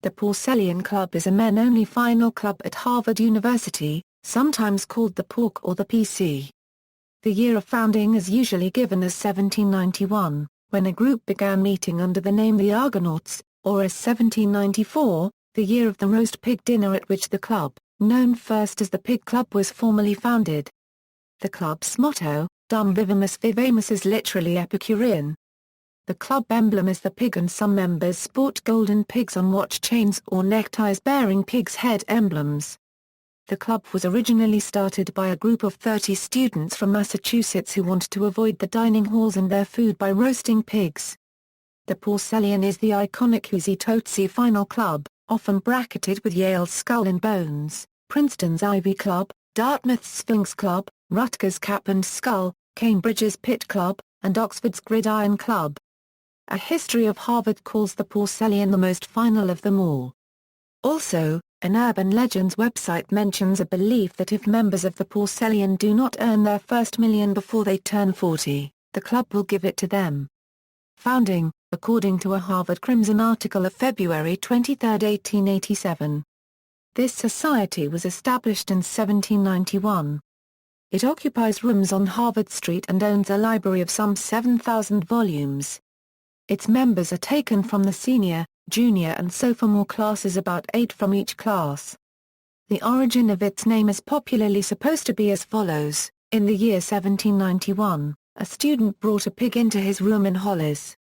The Porcellian Club is a men-only final club at Harvard University, sometimes called the Porc or the PC. The year of founding is usually given as 1791, when a group began meeting under the name the Argonauts, or as 1794, the year of the roast pig dinner at which the club, known first as the Pig Club, was formally founded. The club's motto, Dum vivimus vivamus, is literally Epicurean. The club emblem is the pig, and some members sport golden pigs on watch chains or neckties bearing pigs' head emblems. The club was originally started by a group of 30 students from Massachusetts who wanted to avoid the dining halls and their food by roasting pigs. The Porcellian is the iconic Uzi Totsi final club, often bracketed with Yale's Skull and Bones, Princeton's Ivy Club, Dartmouth's Sphinx Club, Rutgers' Cap and Skull, Cambridge's Pit Club, and Oxford's Gridiron Club. A history of Harvard calls the Porcellian the most final of them all. Also, an Urban Legends website mentions a belief that if members of the Porcellian do not earn their first million before they turn 40, the club will give it to them. Founding, according to a Harvard Crimson article of February 23, 1887. This society was established in 1791. It occupies rooms on Harvard Street and owns a library of some 7,000 volumes. Its members are taken from the senior, junior and sophomore classes, about 8 from each class. The origin of its name is popularly supposed to be as follows: in the year 1791, a student brought a pig into his room in Hollis.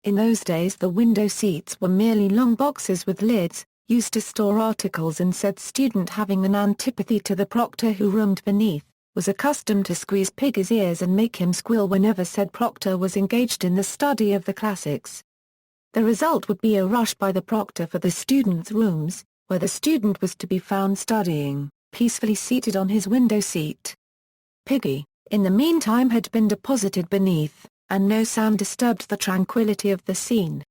In those days the window seats were merely long boxes with lids, used to store articles, and said student, having an antipathy to the proctor who roomed beneath, was accustomed to squeeze pig's ears and make him squeal whenever said proctor was engaged in the study of the classics. The result would be a rush by the proctor for the student's rooms, where the student was to be found studying, peacefully seated on his window seat. Piggy, in the meantime, had been deposited beneath, and no sound disturbed the tranquility of the scene.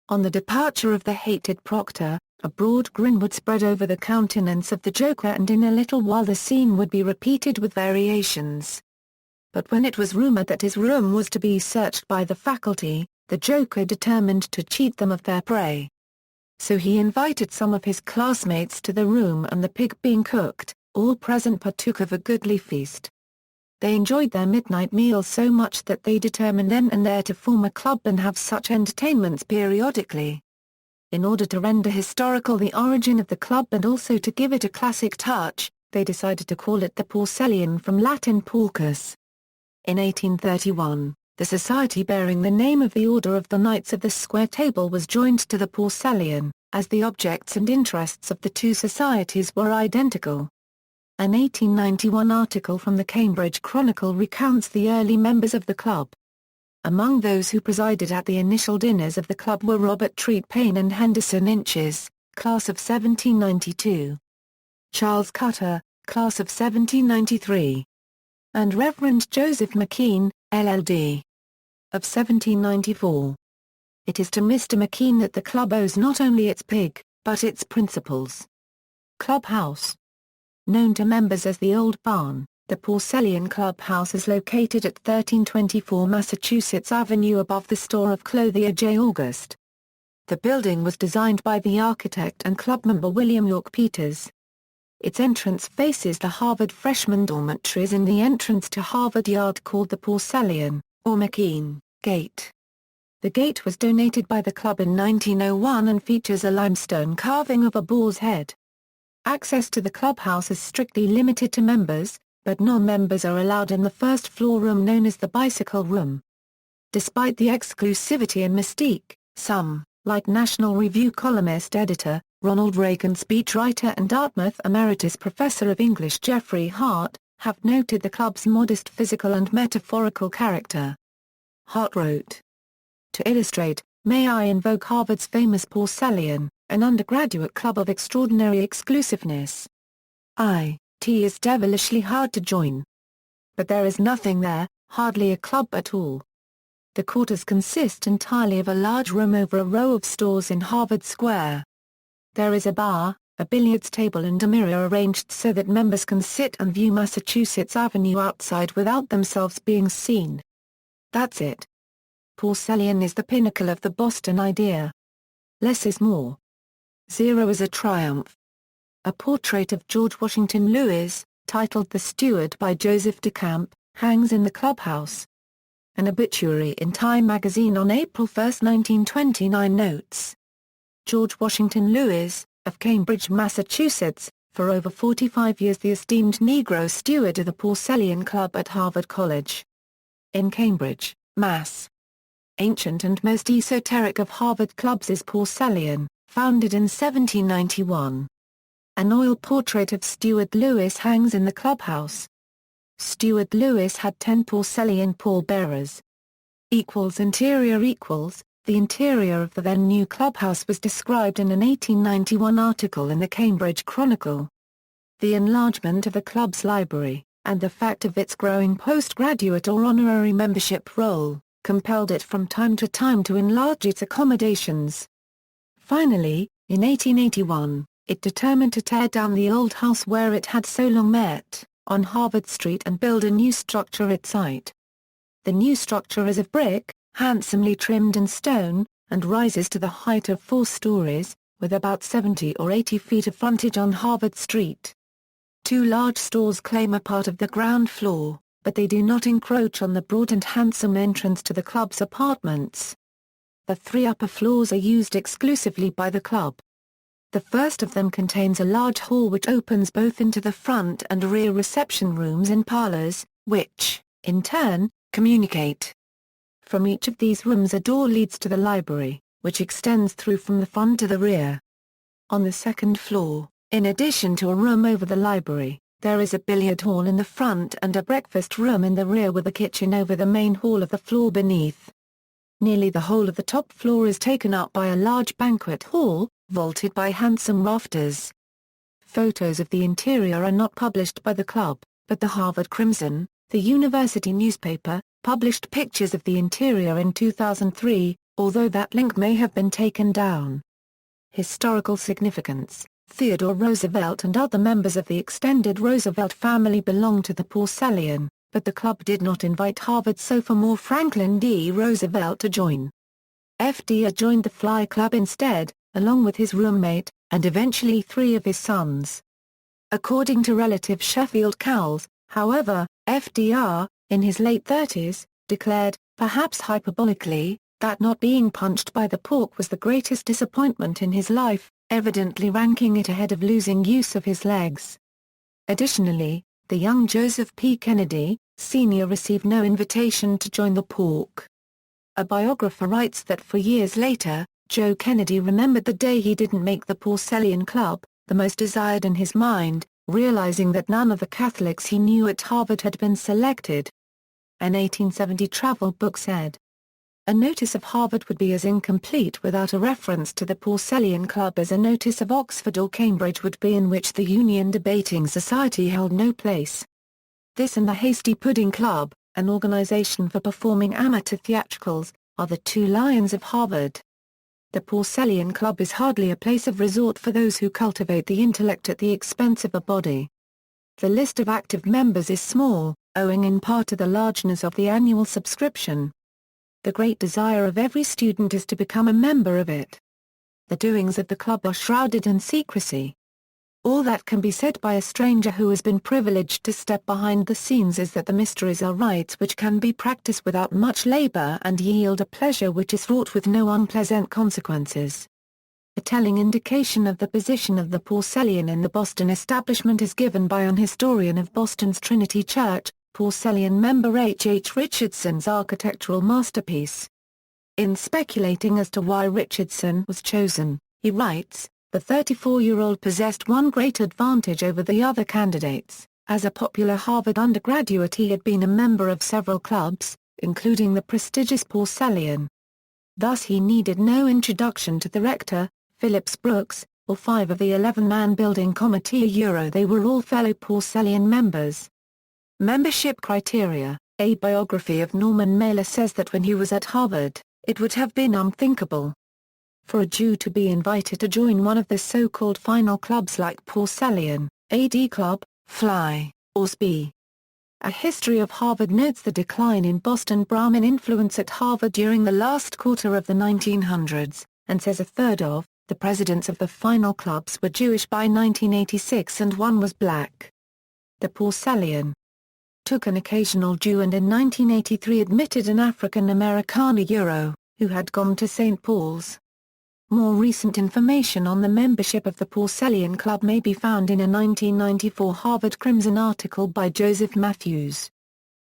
On the departure of the hated proctor, a broad grin would spread over the countenance of the joker, and in a little while the scene would be repeated with variations. But when it was rumored that his room was to be searched by the faculty, the joker determined to cheat them of their prey. So he invited some of his classmates to the room, and the pig being cooked, all present partook of a goodly feast. They enjoyed their midnight meal so much that they determined then and there to form a club and have such entertainments periodically. In order to render historical the origin of the club and also to give it a classic touch, they decided to call it the Porcellian, from Latin porcus. In 1831, the society bearing the name of the Order of the Knights of the Square Table was joined to the Porcellian, as the objects and interests of the two societies were identical. An 1891 article from the Cambridge Chronicle recounts the early members of the club. Among those who presided at the initial dinners of the club were Robert Treat Paine and Henderson Inches, class of 1792. Charles Cutter, class of 1793. And Reverend Joseph Mckean, LL.D. of 1794. It is to Mr. Mckean that the club owes not only its pig, but its principles. Club House. Known to members as the Old Barn, the Porcellian Club House is located at 1324 Massachusetts Avenue above the store of clothier J. August. The building was designed by the architect and club member William York Peters. Its entrance faces the Harvard freshman dormitories in the entrance to Harvard Yard, called the Porcellian, or Mckean, Gate. The gate was donated by the club in 1901 and features a limestone carving of a boar's head. Access to the clubhouse is strictly limited to members, but non-members are allowed in the first floor room known as the Bicycle Room. Despite the exclusivity and mystique, some, like National Review columnist-editor, Ronald Reagan speechwriter and Dartmouth Emeritus Professor of English Jeffrey Hart, have noted the club's modest physical and metaphorical character. Hart wrote, "To illustrate, may I invoke Harvard's famous Porcellian, an undergraduate club of extraordinary exclusiveness. It is devilishly hard to join. But there is nothing there, hardly a club at all. The quarters consist entirely of a large room over a row of stores in Harvard Square. There is a bar, a billiards table and a mirror arranged so that members can sit and view Massachusetts Avenue outside without themselves being seen. That's it. Porcellian is the pinnacle of the Boston idea. Less is more. 0 is a triumph. A portrait of George Washington Lewis, titled The Steward by Joseph de Camp, hangs in the clubhouse. An obituary in Time magazine on April 1, 1929 notes, George Washington Lewis, of Cambridge, Massachusetts, for over 45 years the esteemed Negro steward of the Porcellian Club at Harvard College. In Cambridge, Mass. Ancient and most esoteric of Harvard clubs is Porcellian, founded in 1791. An oil portrait of Steward Lewis hangs in the clubhouse. Steward Lewis had 10 porcelain pallbearers. Interior The interior of the then-new clubhouse was described in an 1891 article in the Cambridge Chronicle. The enlargement of the club's library, and the fact of its growing postgraduate or honorary membership roll, compelled it from time to time to enlarge its accommodations. Finally, in 1881, it determined to tear down the old house where it had so long met, on Harvard Street, and build a new structure at site. The new structure is of brick, handsomely trimmed in stone, and rises to the height of 4 stories, with about 70 or 80 feet of frontage on Harvard Street. 2 large stores claim a part of the ground floor, but they do not encroach on the broad and handsome entrance to the club's apartments. The 3 upper floors are used exclusively by the club. The first of them contains a large hall which opens both into the front and rear reception rooms and parlors, which, in turn, communicate. From each of these rooms a door leads to the library, which extends through from the front to the rear. On the second floor, in addition to a room over the library, there is a billiard hall in the front and a breakfast room in the rear with a kitchen over the main hall of the floor beneath. Nearly the whole of the top floor is taken up by a large banquet hall, vaulted by handsome rafters. Photos of the interior are not published by the club, but the Harvard Crimson, the university newspaper, published pictures of the interior in 2003, although that link may have been taken down. Historical significance: Theodore Roosevelt and other members of the extended Roosevelt family belonged to the Porcellian, but the club did not invite Harvard sophomore Franklin D. Roosevelt to join. FDR joined the Fly Club instead, along with his roommate, and eventually 3 of his sons. According to relative Sheffield Cowles, however, FDR, in his late 30s, declared, perhaps hyperbolically, that not being punched by the Porc was the greatest disappointment in his life, evidently ranking it ahead of losing use of his legs. Additionally, the young Joseph P. Kennedy, Sr. received no invitation to join the Porc. A biographer writes that for years later, Joe Kennedy remembered the day he didn't make the Porcellian Club, the most desired in his mind, realizing that none of the Catholics he knew at Harvard had been selected. An 1870 travel book said, "A notice of Harvard would be as incomplete without a reference to the Porcellian Club as a notice of Oxford or Cambridge would be in which the Union Debating Society held no place. This and the Hasty Pudding Club, an organization for performing amateur theatricals, are the 2 lions of Harvard. The Porcellian Club is hardly a place of resort for those who cultivate the intellect at the expense of a body. The list of active members is small, owing in part to the largeness of the annual subscription. The great desire of every student is to become a member of it. The doings of the club are shrouded in secrecy. All that can be said by a stranger who has been privileged to step behind the scenes is that the mysteries are rites which can be practiced without much labor and yield a pleasure which is fraught with no unpleasant consequences." A telling indication of the position of the Porcellian in the Boston establishment is given by an historian of Boston's Trinity Church, Porcellian member H. Richardson's architectural masterpiece. In speculating as to why Richardson was chosen, he writes, "The 34-year-old possessed one great advantage over the other candidates. As a popular Harvard undergraduate he had been a member of several clubs, including the prestigious Porcellian. Thus he needed no introduction to the rector, Phillips Brooks, or 5 of the 11-man building committee. They were all fellow Porcellian members." Membership criteria: A biography of Norman Mailer says that when he was at Harvard, it would have been unthinkable for a Jew to be invited to join one of the so-called final clubs like Porcellian, AD Club, Fly, or SB. A History of Harvard notes the decline in Boston Brahmin influence at Harvard during the last quarter of the 1900s, and says a third of The presidents of the final clubs were Jewish by 1986 and one was black. The Porcellian took an occasional Jew and in 1983 admitted an African Americana Euro, who had gone to St. Paul's. More recent information on the membership of the Porcellian Club may be found in a 1994 Harvard Crimson article by Joseph Matthews.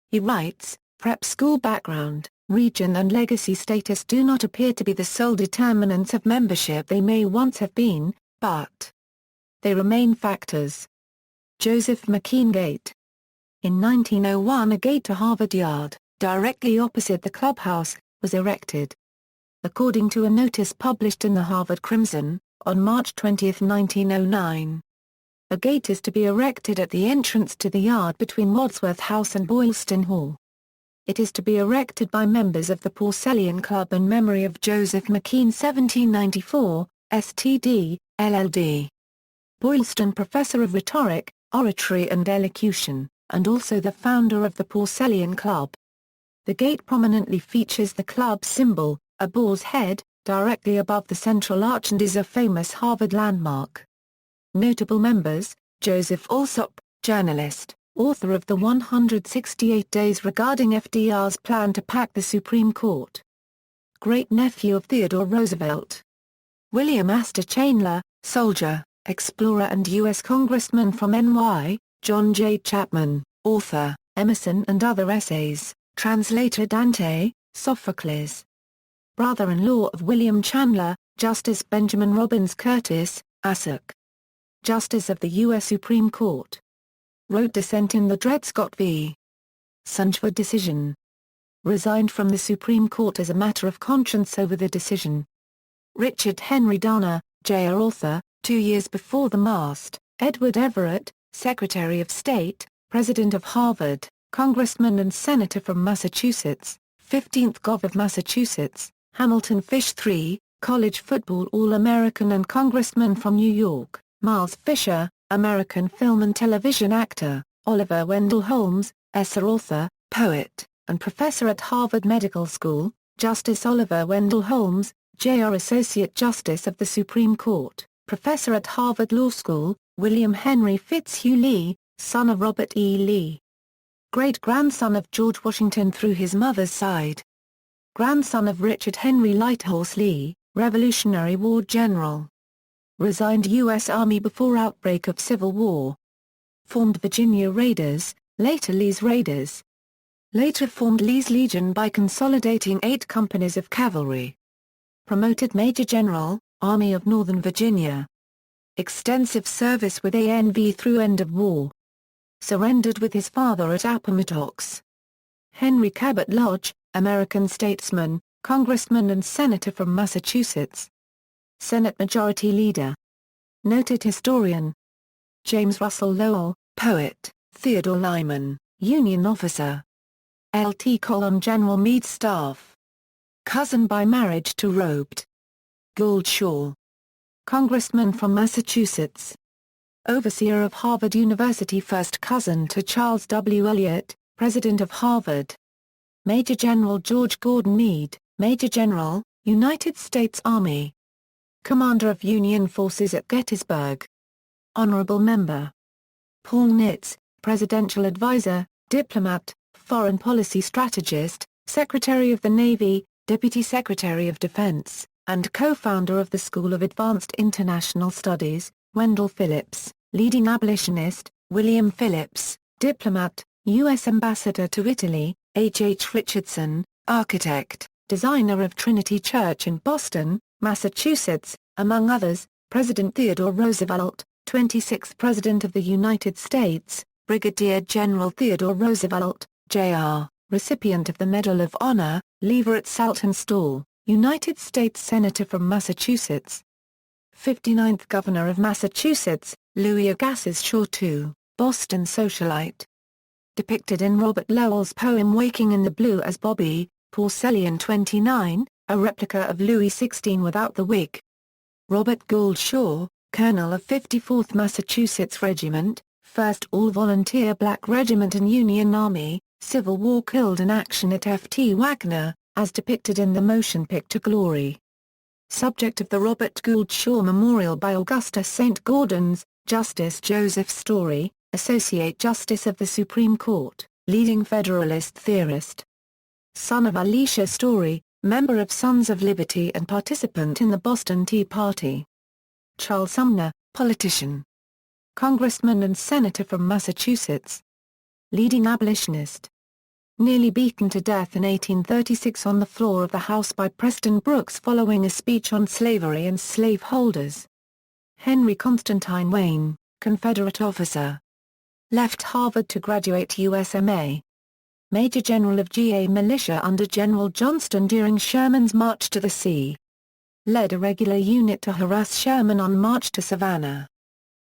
He writes, prep school background, region and legacy status do not appear to be the sole determinants of membership. They may once have been, but they remain factors. Joseph Mckean Gate. In 1901 a gate to Harvard Yard, directly opposite the clubhouse, was erected. According to a notice published in the Harvard Crimson, on March 20, 1909. A gate is to be erected at the entrance to the yard between Wadsworth House and Boylston Hall. It is to be erected by members of the Porcellian Club in memory of Joseph Mckean 1794, STD, LLD. Boylston Professor of Rhetoric, Oratory and Elocution, and also the founder of the Porcellian Club. The gate prominently features the club's symbol, a boar's head, directly above the central arch and is a famous Harvard landmark. Notable members: Joseph Alsop, journalist, author of the 168 Days regarding FDR's plan to pack the Supreme Court. Great-nephew of Theodore Roosevelt. William Astor Chandler, soldier, explorer and U.S. Congressman from NY, John J. Chapman, author, Emerson and Other Essays, translator Dante, Sophocles. Brother-in-law of William Chandler, Justice Benjamin Robbins Curtis, Assoc. Justice of the U.S. Supreme Court. Wrote dissent in the Dred Scott v. Sanford decision. Resigned from the Supreme Court as a matter of conscience over the decision. Richard Henry Dana, J.R. author, 2 years before the mast. Edward Everett, Secretary of State, President of Harvard, Congressman and Senator from Massachusetts, 15th Gov. of Massachusetts. Hamilton Fish III, college football All-American and Congressman from New York. Miles Fisher, American film and television actor. Oliver Wendell Holmes, Esser author, poet, and professor at Harvard Medical School. Justice Oliver Wendell Holmes, Jr. Associate Justice of the Supreme Court, professor at Harvard Law School. William Henry Fitzhugh Lee, son of Robert E. Lee. Great-grandson of George Washington through his mother's side. Grandson of Richard Henry Lighthorse Lee, Revolutionary War general. Resigned U.S. Army before outbreak of Civil War. Formed Virginia Raiders, later Lee's Raiders. Later formed Lee's Legion by consolidating 8 companies of cavalry. Promoted Major General, Army of Northern Virginia. Extensive service with ANV through end of war. Surrendered with his father at Appomattox. Henry Cabot Lodge, American statesman, congressman and senator from Massachusetts. Senate Majority Leader. Noted historian. James Russell Lowell, poet. Theodore Lyman, Union officer. Lt. Col. General Meade's staff. Cousin by marriage to Robed Gould Shaw. Congressman from Massachusetts. Overseer of Harvard University, first cousin to Charles W. Eliot, President of Harvard. Major General George Gordon Meade, Major General, United States Army. Commander of Union forces at Gettysburg. Honorable Member. Paul Nitz, Presidential Advisor, Diplomat, Foreign Policy Strategist, Secretary of the Navy, Deputy Secretary of Defense, and co-founder of the School of Advanced International Studies. Wendell Phillips, leading abolitionist. William Phillips, diplomat, U.S. Ambassador to Italy. H. H. Richardson, architect, designer of Trinity Church in Boston, Massachusetts, among others. President Theodore Roosevelt, 26th President of the United States. Brigadier General Theodore Roosevelt, Jr., recipient of the Medal of Honor. Lever Saltonstall, United States Senator from Massachusetts. 59th Governor of Massachusetts, Louis Agassiz Shaw II, Boston socialite. Depicted in Robert Lowell's poem Waking in the Blue as Bobby, Porcellian 29, a replica of Louis XVI without the wig. Robert Gould Shaw, Colonel of 54th Massachusetts Regiment, 1st All-Volunteer Black Regiment and Union Army, Civil War, killed in action at Ft. Wagner, as depicted in the motion picture Glory. subject of the Robert Gould Shaw Memorial by Augusta St. Gaudens, Justice Joseph Story, Associate Justice of the Supreme Court, leading Federalist theorist. Son of Alicia Story, member of Sons of Liberty and participant in the Boston Tea Party. Charles Sumner, politician. Congressman and senator from Massachusetts. Leading abolitionist. Nearly beaten to death in 1836 on the floor of the House by Preston Brooks following a speech on slavery and slaveholders. Henry Constantine Wayne, Confederate officer. Left Harvard to graduate USMA. Major General of GA Militia under General Johnston during Sherman's March to the Sea. Led a regular unit to harass Sherman on March to Savannah.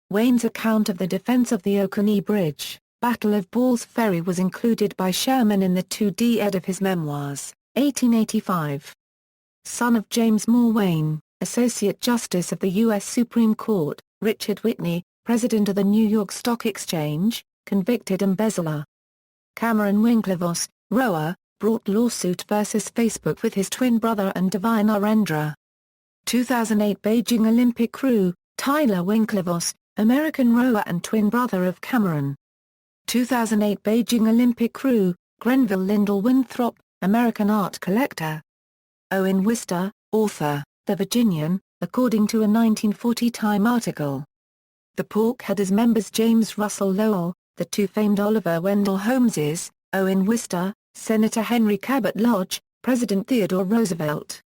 Wayne's account of the defense of the Oconee Bridge, Battle of Ball's Ferry was included by Sherman in the 2d ed of his memoirs, 1885. Son of James Moore Wayne, Associate Justice of the U.S. Supreme Court, Richard Whitney, President of the New York Stock Exchange, convicted embezzler. Cameron Winklevoss, rower, brought lawsuit versus Facebook with his twin brother and Divine Narendra. 2008 Beijing Olympic crew, Tyler Winklevoss, American rower and twin brother of Cameron. 2008 Beijing Olympic crew, Grenville Lyndall Winthrop, American art collector. Owen Wister, author, The Virginian, according to a 1940 Time article. The Porc had as members James Russell Lowell, the two famed Oliver Wendell Holmeses, Owen Wister, Senator Henry Cabot Lodge, President Theodore Roosevelt.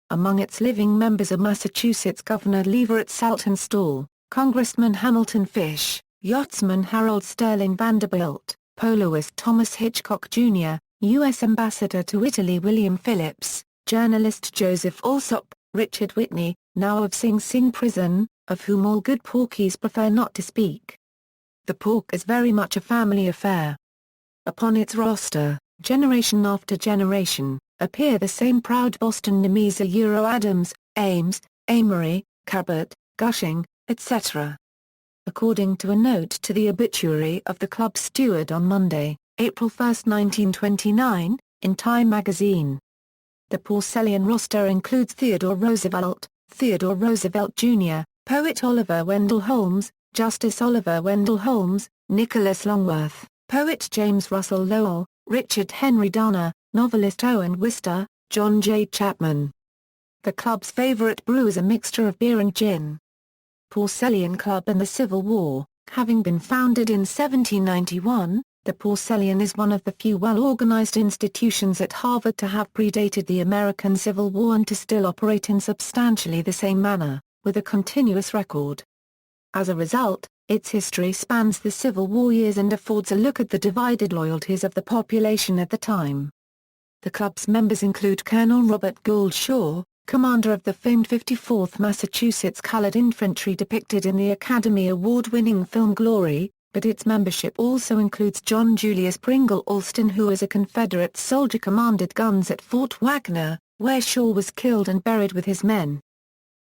Among its living members are Massachusetts Governor Leverett Saltonstall, Congressman Hamilton Fish, yachtsman Harold Sterling Vanderbilt, poloist Thomas Hitchcock Jr., U.S. Ambassador to Italy William Phillips, journalist Joseph Alsop, Richard Whitney, now of Sing Sing prison, of whom all good Porkies prefer not to speak. The Porc is very much a family affair. Upon its roster, generation after generation, appear the same proud Boston names Adams, Ames, Amory, Cabot, Gushing, etc. According to a note to the obituary of the club's steward on Monday, April 1, 1929, in Time magazine. The Porcellian roster includes Theodore Roosevelt Jr., poet Oliver Wendell Holmes, Justice Oliver Wendell Holmes, Nicholas Longworth, poet James Russell Lowell, Richard Henry Dana, novelist Owen Wister, John J. Chapman. The club's favorite brew is a mixture of beer and gin. Porcellian Club and the Civil War. Having been founded in 1791, the Porcellian is one of the few well-organized institutions at Harvard to have predated the American Civil War and to still operate in substantially the same manner, with a continuous record. As a result, its history spans the Civil War years and affords a look at the divided loyalties of the population at the time. The club's members include Colonel Robert Gould Shaw, commander of the famed 54th Massachusetts Colored Infantry depicted in the Academy Award-winning film Glory, but its membership also includes John Julius Pringle Alston, who as a Confederate soldier commanded guns at Fort Wagner, where Shaw was killed and buried with his men.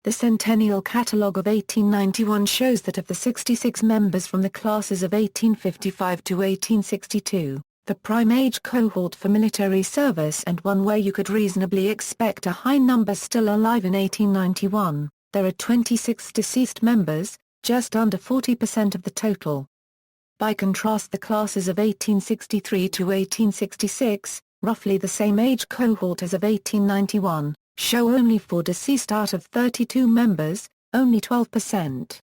The Centennial Catalogue of 1891 shows that of the 66 members from the classes of 1855 to 1862, the prime age cohort for military service and one where you could reasonably expect a high number still alive in 1891, there are 26 deceased members, just under 40% of the total. By contrast, the classes of 1863 to 1866, roughly the same age cohort as of 1891, show only 4 deceased out of 32 members, only 12%.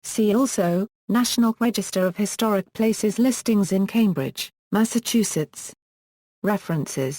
See also, National Register of Historic Places listings in Cambridge, Massachusetts. References